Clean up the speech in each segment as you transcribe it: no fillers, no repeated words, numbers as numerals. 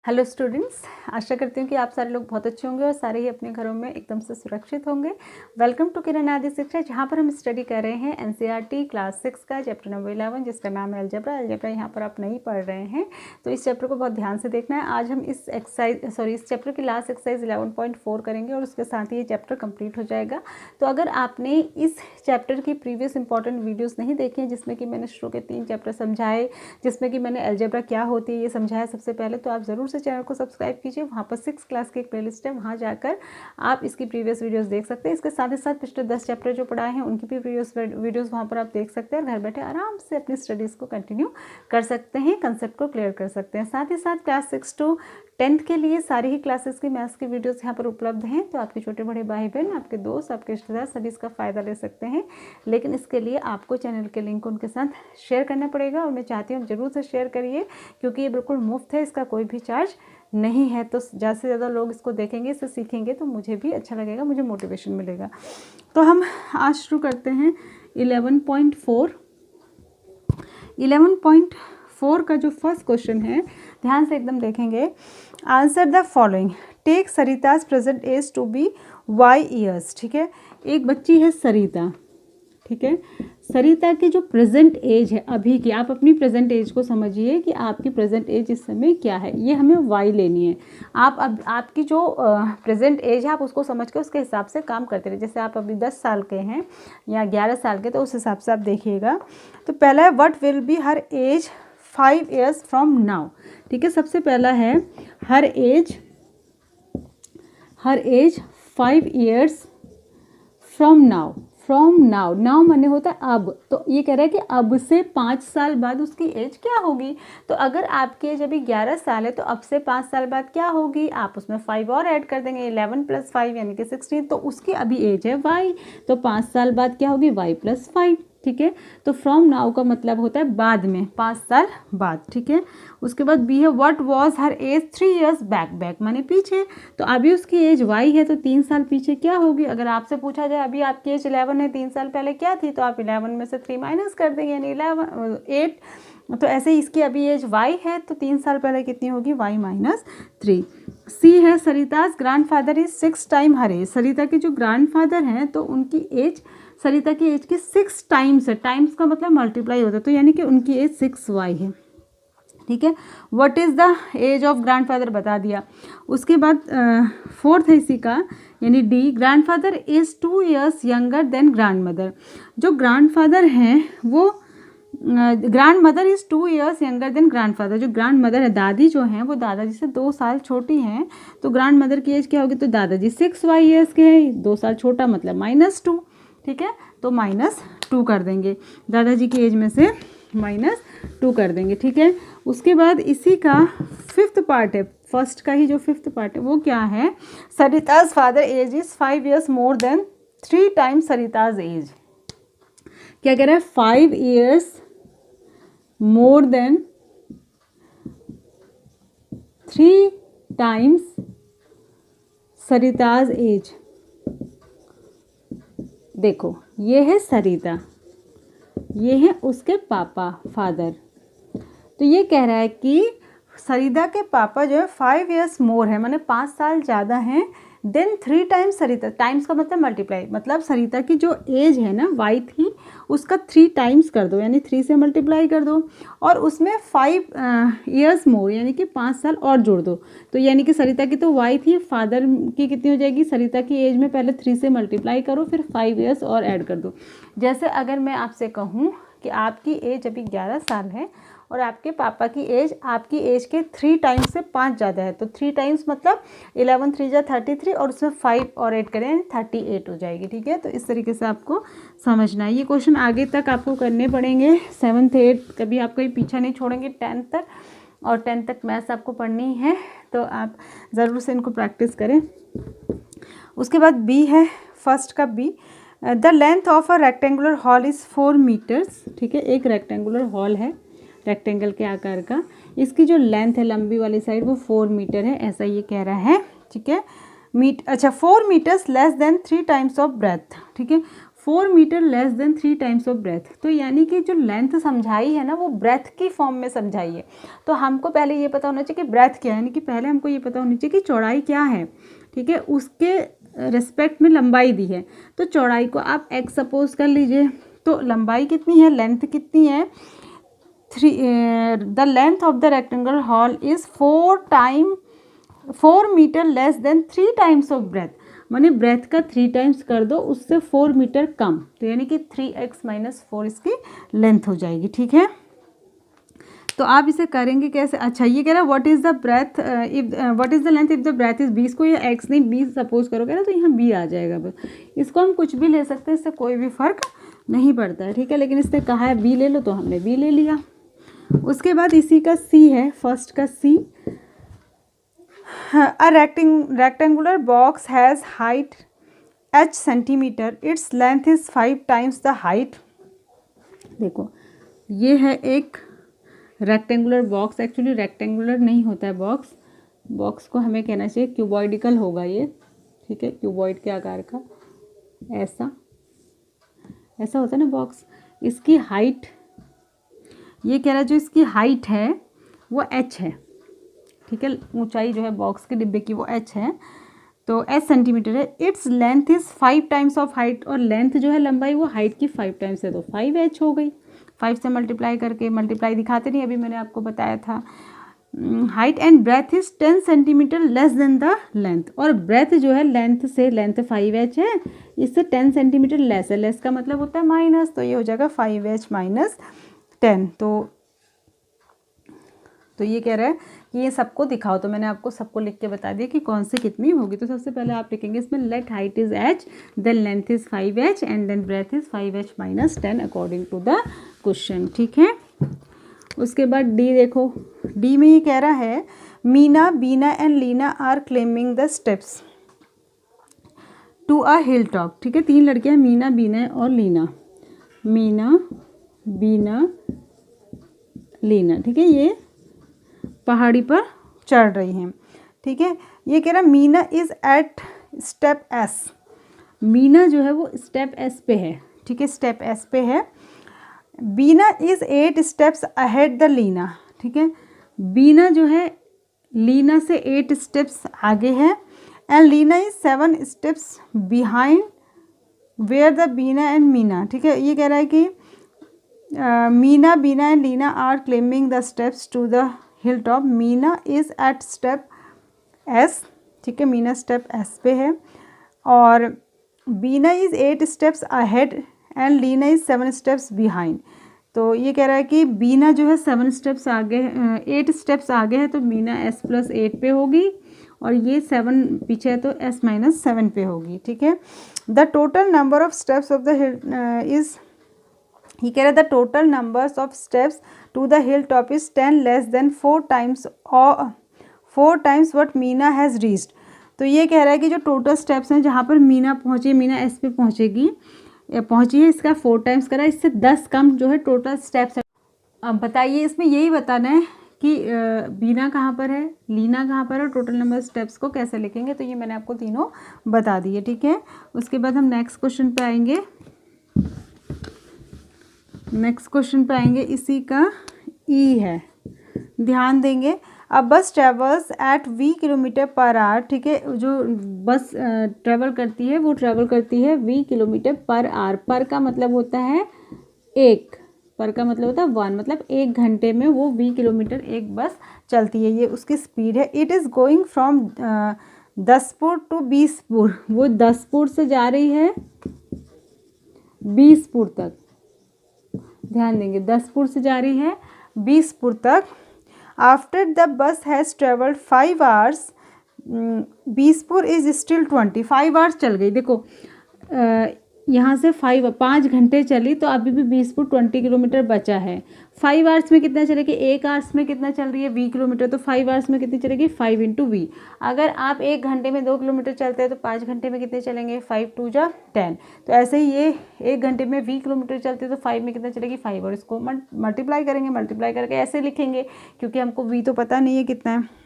Hello students, आशा करती हूँ कि आप सारे लोग बहुत अच्छे होंगे और सारे ही अपने घरों में एकदम से सुरक्षित होंगे। वेलकम टू किरण आदि शिक्षा, जहाँ पर हम स्टडी कर रहे हैं एनसीईआरटी क्लास 6 का चैप्टर नंबर 11, जिसका नाम है अलजेब्रा। अलजेब्रा यहाँ पर आप नहीं पढ़ रहे हैं तो इस चैप्टर को बहुत ध्यान से देखना है। आज हम इस चैप्टर की लास्ट एक्सरसाइज 11.4 करेंगे और उसके साथ ही ये चैप्टर कंप्लीट हो जाएगा। तो अगर आपने इस चैप्टर की प्रीवियस इंपॉर्टेंट वीडियोज़ नहीं देखी हैं, जिसमें कि मैंने शुरू के 3 चैप्टर समझाए, जिसमें कि मैंने अलजेब्रा क्या होती है ये समझाया सबसे पहले, तो आप ज़रूर से चैनल को सब्सक्राइब कीजिए। वहाँ पर 6 क्लास की एक प्लेलिस्ट है, वहाँ जाकर आप इसकी प्रीवियस वीडियोस देख सकते हैं। इसके साथ ही साथ पिछले 10 चैप्टर जो पढ़ाए हैं उनकी भी प्रीवियस वीडियोस वहाँ पर आप देख सकते हैं। घर बैठे आराम से अपनी स्टडीज़ को कंटिन्यू कर सकते हैं, कंसेप्ट को क्लियर कर सकते हैं। साथ ही साथ क्लास 6 to 10th के लिए सारी ही क्लासेस की मैथ्स की वीडियोस यहाँ पर उपलब्ध हैं, तो आपके छोटे बड़े भाई बहन, आपके दोस्त, आपके रिश्तेदार सभी इसका फ़ायदा ले सकते हैं। लेकिन इसके लिए आपको चैनल के लिंक उनके साथ शेयर करना पड़ेगा और मैं चाहती हूँ ज़रूर से शेयर करिए, क्योंकि ये बिल्कुल मुफ्त है, इसका कोई भी चार्ज नहीं है। तो ज़्यादा से ज़्यादा लोग इसको देखेंगे, इससे सीखेंगे तो मुझे भी अच्छा लगेगा, मुझे मोटिवेशन मिलेगा। तो हम आज शुरू करते हैं 11.4। 11.4 का जो फर्स्ट क्वेश्चन है, ध्यान से एकदम देखेंगे। Answer the following, take Sarita's present age to be y years. ठीक है, एक बच्ची है सरिता, ठीक है। सरिता की जो प्रेजेंट एज है अभी की, आप अपनी प्रेजेंट एज को समझिए कि आपकी प्रेजेंट एज इस समय क्या है, ये हमें y लेनी है। आप अब आपकी जो प्रेजेंट एज है आप उसको समझ के उसके हिसाब से काम करते रहिए। जैसे आप अभी 10 साल के हैं या 11 साल के, तो उस हिसाब से आप देखिएगा। तो पहला है what will be her age 5 years from now. ठीक है, सबसे पहला है her age 5 years from now. From now, now माने होता है अब, तो ये कह रहा है कि अब से 5 साल बाद उसकी एज क्या होगी। तो अगर आपकी एज अभी 11 साल है तो अब से 5 साल बाद क्या होगी, आप उसमें 5 और ऐड कर देंगे, 11 + 5 यानी कि 16, तो उसकी अभी एज है y, तो 5 साल बाद क्या होगी y + 5। ठीक है, तो फ्रॉम नाउ का मतलब होता है बाद में, 5 साल बाद। ठीक है, उसके बाद बी है what was her age 3 years back. Back माने पीछे, तो अभी उसकी एज y है तो 3 साल पीछे क्या होगी। अगर आपसे पूछा जाए अभी आपकी एज 11 है, 3 साल पहले क्या थी, तो आप 11 में से 3 माइनस कर देंगे, यानी 8। तो ऐसे ही इसकी अभी एज y है तो 3 साल पहले कितनी होगी, y - 3। सी है Sarita's grandfather is 6 time her age. Sarita के जो ग्रैंडफादर हैं तो उनकी एज सरिता की एज की 6 टाइम्स है। टाइम्स का मतलब मल्टीप्लाई होता है, तो यानी कि उनकी एज 6y है। ठीक है, what is the age of grandfather बता दिया। उसके बाद 4th है इसी का, यानी d, grandfather is 2 years younger than grandmother. जो ग्रैंडफादर हैं वो grandmother is 2 years younger than grandfather. जो ग्रैंड मदर है, दादी जो हैं वो दादाजी से 2 साल छोटी हैं, तो ग्रैंड मदर की एज क्या होगी, तो दादाजी 6y years के हैं, 2 साल छोटा मतलब -2। ठीक है, तो -2 कर देंगे, दादाजी की एज में से -2 कर देंगे। ठीक है, उसके बाद इसी का 5th पार्ट है, फर्स्ट का ही जो 5th पार्ट है वो क्या है, Sarita's father age is 5 years more than 3 times Sarita's age. क्या कह रहा है, 5 years more than 3 times Sarita's age. देखो ये है सरिता, ये है उसके पापा फादर। तो ये कह रहा है कि सरिता के पापा जो है 5 years मोर है, माने 5 साल ज़्यादा हैं, देन 3 times सरिता। टाइम्स का मतलब मल्टीप्लाई, मतलब सरिता की जो एज है ना y थी उसका 3 times कर दो, यानी 3 से मल्टीप्लाई कर दो, और उसमें 5 years मोर यानी कि 5 साल और जोड़ दो। तो यानी कि सरिता की तो y थी, फादर की कितनी हो जाएगी, सरिता की एज में पहले 3 से मल्टीप्लाई करो, फिर 5 years और ऐड कर दो। जैसे अगर मैं आपसे कहूँ कि आपकी एज अभी 11 साल है और आपके पापा की एज आपकी एज के 3 times से 5 ज़्यादा है, तो 3 times मतलब 11 3 जा 33, और उसमें 5 और ऐड करें 38 हो जाएगी। ठीक है, तो इस तरीके से आपको समझना है। ये क्वेश्चन आगे तक आपको करने पड़ेंगे, 7th 8th कभी आपको ये पीछा नहीं छोड़ेंगे, 10th तक, और 10th तक मैथ्स आपको पढ़नी है, तो आप ज़रूर से इनको प्रैक्टिस करें। उसके बाद बी है, फर्स्ट का b, the length of a rectangular hall is 4 meters। ठीक है, एक रेक्टेंगुलर हॉल है, रेक्टेंगल के आकार का, इसकी जो लेंथ है लंबी वाली साइड वो 4 मीटर है, ऐसा ये कह रहा है, ठीक है। 4 metres less than 3 times of breadth, ठीक है, 4 metre less than 3 times of breadth. तो यानी कि जो लेंथ समझाई है ना वो ब्रेथ की फॉर्म में समझाई है। तो हमको पहले ये पता होना चाहिए कि ब्रेथ क्या है, यानी कि पहले हमको ये पता होनी चाहिए कि चौड़ाई क्या है, ठीक है, उसके रिस्पेक्ट में लंबाई दी है। तो चौड़ाई को आप x सपोज कर लीजिए, तो लंबाई कितनी है, लेंथ कितनी है, the length of the rectangle hall is 4 metre less than 3 times of breadth, माने ब्रेथ का 3 टाइम्स कर दो, उससे 4 मीटर कम, तो यानी कि 3x - 4 इसकी लेंथ हो जाएगी, ठीक है। तो आप इसे करेंगे कैसे, अच्छा ये कह रहा है what is the breadth if what is the length if the breadth is 20, को ये x नहीं 20 सपोज करोगे ना तो यहाँ b आ जाएगा बस। इसको हम कुछ भी ले सकते हैं, इससे कोई भी फ़र्क नहीं पड़ता है, ठीक है, लेकिन इसने कहा है b ले लो तो हमने b ले लिया। उसके बाद इसी का c है, फर्स्ट का c, a rectangular box has height h centimeter, its length is 5 times the height। देखो ये है एक रेक्टेंगुलर बॉक्स, एक्चुअली रेक्टेंगुलर नहीं होता है बॉक्स, बॉक्स को हमें कहना चाहिए क्यूबॉइडिकल होगा ये, ठीक है, क्यूबॉइड के आकार का, ऐसा ऐसा होता है ना बॉक्स। इसकी हाइट, ये कह रहा है जो इसकी हाइट है वो h है, ठीक है, ऊंचाई जो है बॉक्स के डिब्बे की वो h है, तो h सेंटीमीटर है। Its length is 5 times of height, और लेंथ जो है लंबाई वो हाइट की 5 टाइम्स है, तो 5h हो गई। 5 से मल्टीप्लाई करके, मल्टीप्लाई दिखाते नहीं अभी मैंने आपको बताया था। Height and breadth is 10 centimetre less than the length, और ब्रेथ जो है लेंथ से, लेंथ 5h है, इससे 10 सेंटीमीटर लेस है, लेस का मतलब होता है माइनस, तो ये हो जाएगा 5h - 10। तो ये कह रहा है कि ये सबको दिखाओ, तो मैंने आपको सबको लिख के बता दिया कि कौन सी कितनी होगी। तो सबसे पहले आप लिखेंगे इसमें let height is h, then length is 5h and then breadth is 5h - 10 according to the question, ठीक है। उसके बाद डी देखो, डी में ये कह रहा है Meena, Beena and Leena are climbing the steps to a hill top, ठीक है, 3 लड़कियां मीना, बीना और लीना, मीना, बीना, लीना, ठीक है, ये पहाड़ी पर चढ़ रही हैं, ठीक है। ये कह रहा Meena is eight step S, Meena जो है वो स्टेप S पे है, ठीक है, स्टेप S पे है। Beena is 8 steps ahead the Leena, ठीक है, बीना जो है लीना से 8 स्टेप्स आगे है, and Leena is 7 steps behind where the Beena and Meena, ठीक है। ये कह रहा है कि Meena, Beena and Leena are climbing the steps to the hill top, Meena is eight step S, ठीक है, मीना स्टेप S पे है, और Beena is 8 steps ahead and Leena is 7 steps behind. तो ये कह रहा है कि बीना जो है 7 स्टेप्स आगे, 8 स्टेप्स आगे है, तो मीना S + 8 पे होगी, और ये 7 पीछे है तो S - 7 पे होगी, ठीक है। The total number of steps of the hill is, ये कह रहा है the total numbers of steps to the hill top is 10 less than 4 times what Meena has reached. तो ये कह रहा है कि जो टोटल स्टेप्स हैं जहाँ पर मीना पहुँची, मीना S पे पहुँची है, इसका 4 टाइम्स करा, इससे 10 कम जो है टोटल स्टेप्स है। अब बताइए इसमें यही बताना है कि बीना कहाँ पर है, लीना कहाँ पर है, टोटल नंबर स्टेप्स को कैसे लिखेंगे। तो ये मैंने आपको तीनों बता दिए, ठीक है। उसके बाद हम नेक्स्ट क्वेश्चन पे आएंगे, इसी का ई है, ध्यान देंगे। अ बस ट्रेवल्स एट v km/h, ठीक है, जो बस ट्रेवल करती है वो ट्रेवल करती है v km/h। पर का मतलब होता है 1, पर का मतलब होता है 1, मतलब 1 घंटे में वो 20 किलोमीटर एक बस चलती है, ये उसकी स्पीड है। It is going from Daspur to Bispur, वो दसपुर से जा रही है बीसपुर तक, ध्यान देंगे, दसपुर से जा रही है बीसपुर तक। After the bus has travelled 5 hours, Bispur is still 20, 5 hours चल गई। देखो यहाँ से 5 घंटे चली तो अभी भी बीसपुर 20 किलोमीटर बचा है, 5 आवर्स में कितना चलेगी, 1 आवर्स में कितना चल रही है v किलोमीटर, तो 5 आवर्स में कितनी चलेगी 5 इंटू वी। अगर आप 1 घंटे में 2 किलोमीटर चलते हैं तो 5 घंटे में कितने चलेंगे 5 2 जा 10। तो ऐसे ही ये 1 घंटे में 20 किलोमीटर चलते हैं तो 5 में कितना चलेगी 5, और इसको मल्टीप्लाई करेंगे, मल्टीप्लाई करके ऐसे लिखेंगे क्योंकि हमको v तो पता नहीं है कितना है।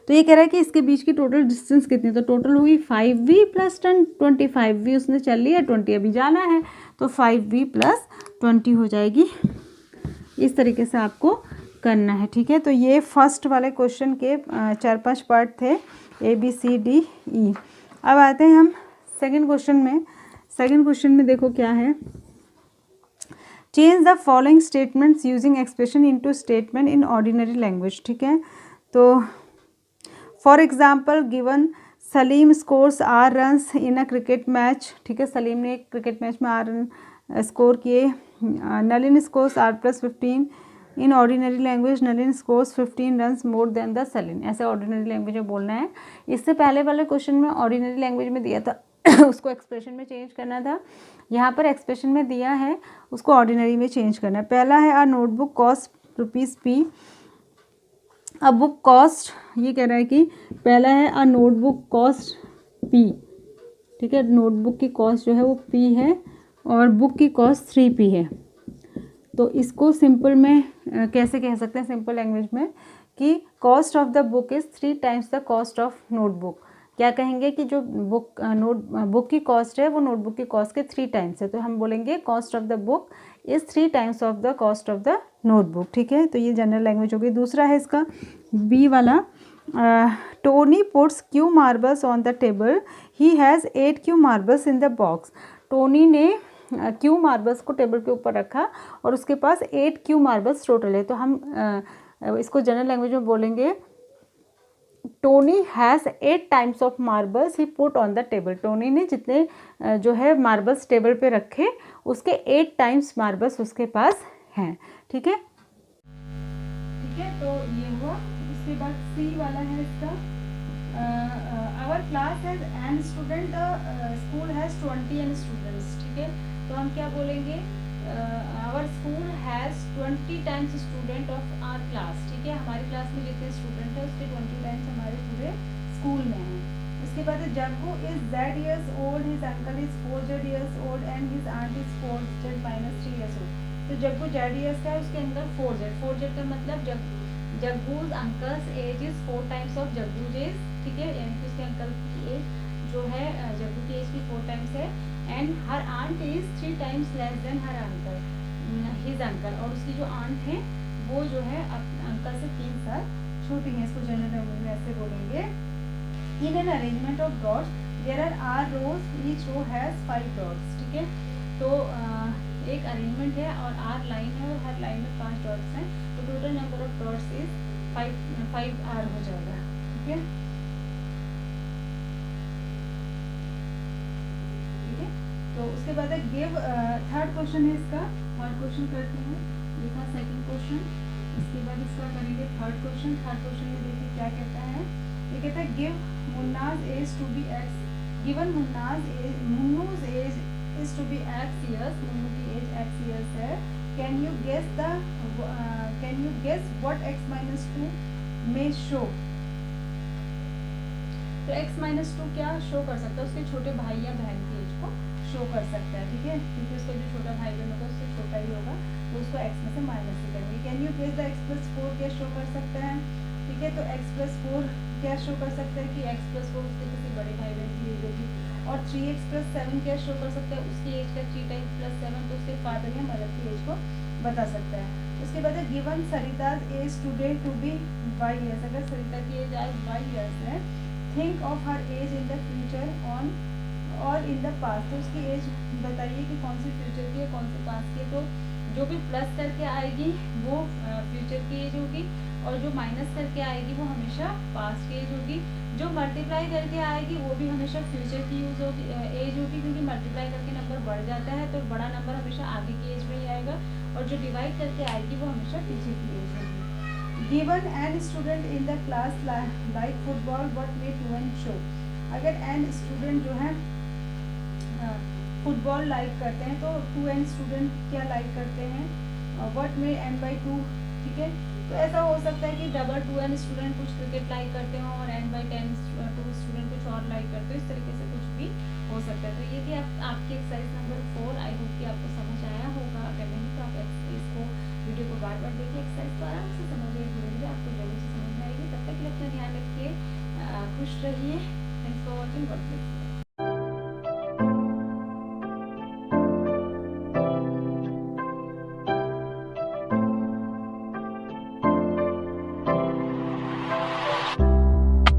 तो ये कह रहा है कि इसके बीच की टोटल डिस्टेंस कितनी है, तो टोटल होगी 5v प्लस 10, 25v उसने चल लिया, 20 अभी जाना है, तो 5v प्लस 20 हो जाएगी। इस तरीके से आपको करना है, ठीक है। तो ये फर्स्ट वाले क्वेश्चन के 4-5 पार्ट थे, ABCDE। अब आते हैं हम सेकंड क्वेश्चन में। सेकंड क्वेश्चन में देखो क्या है, change the following statements using expression into statement in ordinary language, ठीक है। तो for example given Salim scores R runs in a cricket match, ठीक है, सलीम ने एक क्रिकेट मैच में 8 रन स्कोर किए। Nalin scores R+15 in ordinary language, Nalin scores 15 runs more than the Salim, ऐसे ऑर्डिनरी लैंग्वेज में बोलना है। इससे पहले वाले क्वेश्चन में ऑर्डिनरी लैंग्वेज में दिया था उसको एक्सप्रेशन में चेंज करना था, यहाँ पर एक्सप्रेशन में दिया है उसको ऑर्डिनरी में चेंज करना है। पहला है अ नोटबुक कॉस्ट ₹P, अब बुक कॉस्ट ये कह रहा है कि पहला है अ नोटबुक कॉस्ट P, ठीक है, नोटबुक की कॉस्ट जो है वो P है और बुक की कॉस्ट 3P है। तो इसको सिंपल में कैसे कह सकते हैं, सिंपल लैंग्वेज में, कि cost of the book is 3 times the cost of notebook. क्या कहेंगे कि जो बुक की कॉस्ट है वो नोटबुक की कॉस्ट के 3 टाइम्स है, तो हम बोलेंगे cost of the book is 3 times of the cost of the notebook, ठीक है। तो ये जनरल लैंग्वेज हो गई। दूसरा है इसका बी वाला, Tony puts Q marbles on the table, he has 8 Q marbles in the box. Tony ने क्यू मार्बल्स को टेबल के ऊपर रखा और उसके पास 8 क्यू मार्बल्स टोटल है, तो हम इसको जनरल लैंग्वेज में बोलेंगे Tony has 8 times of marbles he put on the table. Tony ने जितने जो है मार्बल्स टेबल पे रखे उसके 8 टाइम्स मार्बल्स उसके पास हैं, ठीक है, ठीक है। तो ये हुआ। उसके बाद सी वाला है इसका, our class has n student, school has 20 students, ठीक है। तो हम क्या बोलेंगे, our school has 20 times student of our class, ठीक है। हमारी क्लास में जितने स्टूडेंट है उसके 20 टाइम्स हमारे पूरे स्कूल में हैं। उसके बाद Jaggu is Z years old, his uncle is 4Z years old and his aunt is 4Z - 3 years old। तो जग्गू Z years का है, उसके अंदर 4Z का मतलब Jaggu's uncle's age is 4 times of Jaggu's age, ठीक है, यानी कि उसके अंकल की एज जो है जग्गू की एज भी 4 टाइम्स है। And her aunt is 3 times less than her uncle, his uncle, और उसकी जो आंट है वो जो है अंकल से 3 साल छोटी है। इसको जनरल लैंग्वेज में ऐसे बोलेंगे, in an arrangement of dots there are rows, each row has 5 dots, ठीक है। तो एक अरेंजमेंट है और आर लाइन है और हर लाइन में 5 डॉट्स हैं, तो total number of dots is 5 R हो जाएगा, ठीक है, ठीक है। तो उसके बाद गिव, थर्ड क्वेश्चन है इसका, थर्ड क्वेश्चन करते हैं, ये था सेकंड क्वेश्चन। इसके बाद इसका करेंगे थर्ड क्वेश्चन। थर्ड क्वेश्चन में देखिए क्या कहता है, ये कहता है give Munna's age to be x, given Munnu's age is to be x years, Munnu की एज x years है, can you guess what x - 2 may show. तो x - 2 क्या शो कर सकता है, उसके छोटे भाई या बहन की एज को शो कर सकता है, ठीक है, क्योंकि उसका जो छोटा भाई बहन होगा उससे छोटा ही होगा, तो उसको x में से माइनस ही करेंगे। Can you guess the x+4 क्या शो कर सकता है, ठीक है। तो x+4 क्या शो कर सकता है कि x+4 उसके किसी बड़े भाई बहन की एज होगी, और 3x+7 क्या शो कर सकता है, उसकी एज का 3 टाइम्स +7, तो उसके फादर या मदर की एज को बता सकता है। उसके बाद given Sarita's age today to be y years, अगर सरिता की एज आज y years है, think of her age in the future on और इन द पास्ट, तो उसकी एज बताइए कि कौन सी फ्यूचर की है कौन सी पास्ट की है। तो जो भी प्लस करके आएगी वो फ्यूचर की एज होगी, और जो माइनस करके आएगी वो हमेशा पास्ट की एज होगी, जो मल्टीप्लाई करके आएगी वो भी हमेशा फ्यूचर की एज होगी, क्योंकि मल्टीप्लाई करके नंबर बढ़ जाता है तो बड़ा नंबर हमेशा आगे की एज में ही आएगा, और जो डिवाइड करके आएगी वो हमेशा पीछे की एज होगी। Given an student in the class like football what may 2 n show, अगर एन स्टूडेंट जो है फुटबॉल लाइक करते हैं तो 2 n स्टूडेंट क्या लाइक करते हैं, व्हाट में n/2, ठीक है। तो ऐसा हो सकता है कि डबल 2n स्टूडेंट कुछ क्रिकेट लाइक करते हो और n/10 2 स्टूडेंट कुछ और लाइक करते हो, इस तरीके से कुछ भी हो सकता है। तो ये थी आपकी एक्सरसाइज नंबर 4। आई होप कि आपको समझ आया होगा। अगर नहीं तो आप इसको वीडियो को बार बार देखिए, एक्सरसाइज को आराम से समझिए, धीरे धीरे आपको जरूर से समझ में आएगी। तब तक के लिए अपना ध्यान रखिए, खुश रहिए। Thanks for watching, God bless.